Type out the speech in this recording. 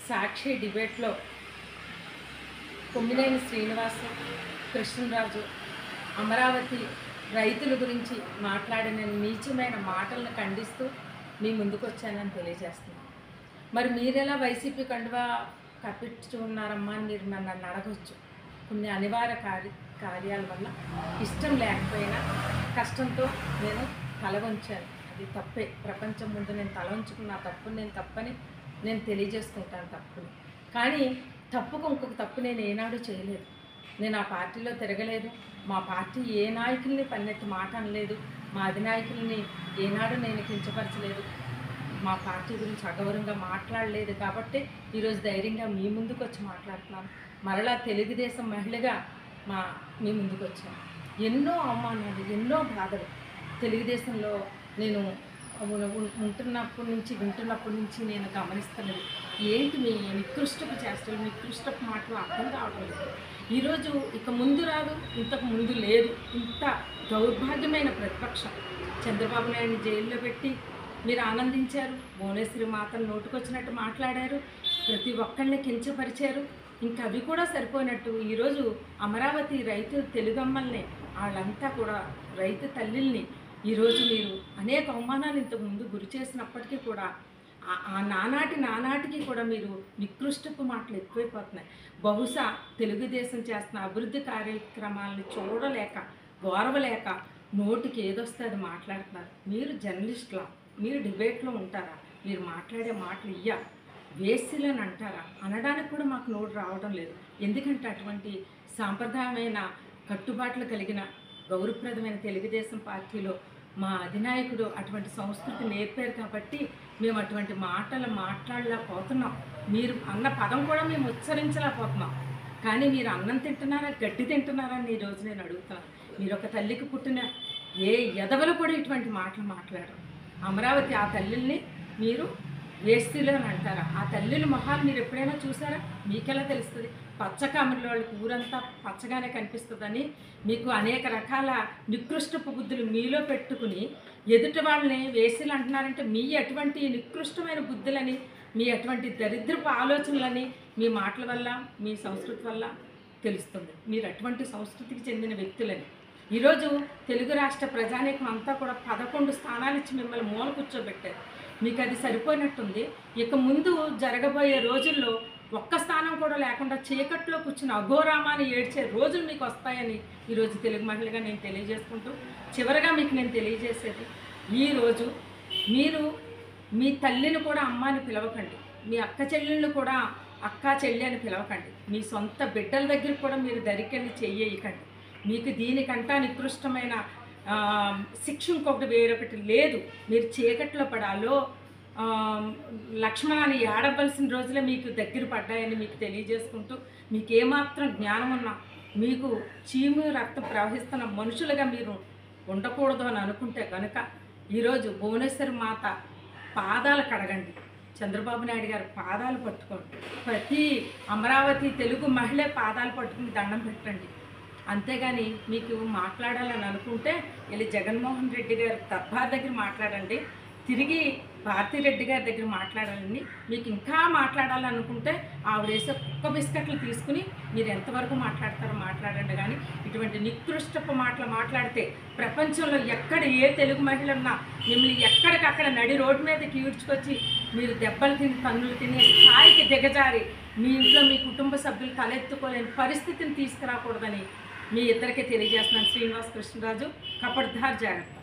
సాక్షి డిబేట్లో కొమ్మినేని శ్రీనివాసు, కృష్ణరాజు అమరావతి రైతుల గురించి మాట్లాడిన నీచమైన మాటలను ఖండిస్తూ మీ ముందుకు వచ్చానని తెలియజేస్తున్నాను. మరి మీరెలా వైసీపీ కండువా కప్పించు ఉన్నారమ్మా అని మీరు నన్ను అడగవచ్చు. కొన్ని అనివార్య కార్యాల వల్ల ఇష్టం లేకపోయినా కష్టంతో నేను తల వంచాను. అది తప్పే. ప్రపంచం ముందు నేను తల వంచుకున్న తప్పుని నేను తప్పని నేను తెలియజేసుకుంటాను తప్పుని. కానీ తప్పుకు ఇంకొక తప్పు నేను ఏనాడు చేయలేదు. నేను ఆ పార్టీలో తిరగలేదు. మా పార్టీ ఏ నాయకుల్ని పన్నెత్తి మాట అనలేదు. మా అధినాయకుల్ని ఏనాడు నేను కించపరచలేదు. మా పార్టీ గురించి అగౌరవంగా మాట్లాడలేదు. కాబట్టి ఈరోజు ధైర్యంగా మీ ముందుకు వచ్చి మాట్లాడుతున్నాను. మరలా తెలుగుదేశం మహిళగా మీ ముందుకు వచ్చాను. ఎన్నో అవమానాలు, ఎన్నో బాధలు తెలుగుదేశంలో నేను వింటున్నప్పటి నుంచి నేను గమనిస్తున్నది. ఏంటి మీ నికృష్టపు చేష్టలు, నికృష్టపు మాటలు అర్థం కావడం లేదు. ఈరోజు ఇక ముందు రాదు, ఇంతకు ముందు లేదు. ఇంత దౌర్భాగ్యమైన ప్రతిపక్షం. చంద్రబాబు నాయుడిని జైల్లో పెట్టి మీరు ఆనందించారు. భువనేశ్వరి మాతను నోటుకొచ్చినట్టు మాట్లాడారు. ప్రతి ఒక్కరిని కించపరిచారు. ఇంకా అవి కూడా సరిపోయినట్టు ఈరోజు అమరావతి రైతు తెలుగమ్మల్ని, వాళ్ళంతా కూడా రైతు తల్లిల్ని ఈరోజు మీరు అనేక అవమానాలు ఇంతకుముందు గురి చేసినప్పటికీ కూడా ఆ నానాటికి కూడా మీరు నికృష్టపు మాటలు ఎక్కువైపోతున్నాయి. బహుశా తెలుగుదేశం చేస్తున్న అభివృద్ధి కార్యక్రమాలను చూడలేక, గౌరవలేక నోటికి ఏదొస్తే అది మాట్లాడుతున్నారు. మీరు జర్నలిస్టులా, మీరు డిబేట్లో ఉంటారా? మీరు మాట్లాడే మాటలు వేసిలని అంటారా? అనడానికి కూడా మాకు నోటు రావడం లేదు. ఎందుకంటే అటువంటి సాంప్రదాయమైన కట్టుబాట్లు కలిగిన గౌరవప్రదమైన తెలుగుదేశం పార్టీలో మా అధినాయకుడు అటువంటి సంస్కృతి నేర్పారు. కాబట్టి మేము అటువంటి మాటలు మాట్లాడలేకపోతున్నాం. మీరు అన్న పదం కూడా మేము ఉచ్చరించలేకపోతున్నాం. కానీ మీరు అన్నం తింటున్నారా, గడ్డి తింటున్నారా అని ఈరోజు నేను అడుగుతున్నాను. మీరు ఒక తల్లికి పుట్టిన ఏ ఎదవలు కూడా ఇటువంటి మాటలు మాట్లాడరు. అమరావతి ఆ తల్లిని మీరు వేస్తులు అని అంటారా? ఆ తల్లిల మొహాలు మీరు ఎప్పుడైనా చూసారా? మీకెలా తెలుస్తుంది? పచ్చకామరిలో వాళ్ళకి ఊరంతా పచ్చగానే కనిపిస్తుందని మీకు అనేక రకాల నికృష్టపు బుద్ధులు మీలో పెట్టుకుని ఎదుటి వాళ్ళని వేసిలు అంటున్నారంటే మీ అటువంటి నికృష్టమైన బుద్ధులని, మీ అటువంటి దరిద్రపు ఆలోచనలని మీ మాటల వల్ల, మీ సంస్కృతి వల్ల తెలుస్తుంది. మీరు అటువంటి సంస్కృతికి చెందిన వ్యక్తులని. ఈరోజు తెలుగు రాష్ట్ర ప్రజానీకం అంతా కూడా 11 స్థానాలు ఇచ్చి మిమ్మల్ని మూల కూర్చోబెట్టారు. మీకు అది సరిపోయినట్టుంది. ఇక ముందు జరగబోయే రోజుల్లో ఒక్క స్థానం కూడా లేకుండా చీకట్లో కూర్చుని అఘోరామాన్ని ఏడ్చే రోజులు మీకు వస్తాయని ఈరోజు తెలుగు మహిళగా నేను తెలియజేసుకుంటూ, చివరిగా మీకు నేను తెలియజేసేది, ఈరోజు మీరు మీ తల్లిని కూడా అమ్మ అని పిలవకండి. మీ అక్క చెల్లెళ్ళని కూడా అక్క చెల్లి అని పిలవకండి. మీ సొంత బిడ్డల దగ్గర కూడా మీరు దరికెళ్ళి చెయ్యకండి. మీకు దీనికంటా నికృష్టమైన శిక్ష ఇంకొకటి వేరొకటి లేదు. మీరు చీకట్లో పడాలో లక్ష్మణాన్ని ఏడవలసిన రోజులే మీకు దగ్గర పడ్డాయని మీకు తెలియజేసుకుంటూ, మీకు ఏమాత్రం జ్ఞానం ఉన్నా, మీకు చీము రక్తం ప్రవహిస్తున్న మనుషులుగా మీరు ఉండకూడదు అని అనుకుంటే కనుక ఈరోజు భువనేశ్వరి మాత పాదాలు కడగండి. చంద్రబాబు నాయుడు గారు పాదాలు పట్టుకోండి. ప్రతి అమరావతి తెలుగు మహిళ పాదాలు పట్టుకుని దండం పెట్టండి. అంతేగాని మీకు మాట్లాడాలని అనుకుంటే వెళ్ళి జగన్మోహన్ రెడ్డి గారి దర్బార్ దగ్గర మాట్లాడండి. తిరిగి భారతిరెడ్డి గారి దగ్గర మాట్లాడాలని. మీకు ఇంకా మాట్లాడాలనుకుంటే ఆవిడేసే కుక్క బిస్కెట్లు తీసుకుని మీరు ఎంతవరకు మాట్లాడతారో మాట్లాడండి. కానీ ఇటువంటి నికృష్టపు మాటలు మాట్లాడితే ప్రపంచంలో ఎక్కడ ఏ తెలుగు మహిళ ఉన్నా మిమ్మల్ని ఎక్కడికక్కడ నడి రోడ్డు మీదకి ఈడ్చుకొచ్చి మీరు దెబ్బలు తిని, తన్నులు తినే స్థాయికి దిగజారి మీ ఇంట్లో మీ కుటుంబ సభ్యులు తలెత్తుకోలేని పరిస్థితిని తీసుకురాకూడదని మీ ఇద్దరికీ తెలియజేస్తున్నాను. శ్రీనివాస్, కృష్ణరాజు, కపర్ధార్ జాగ్రత్త.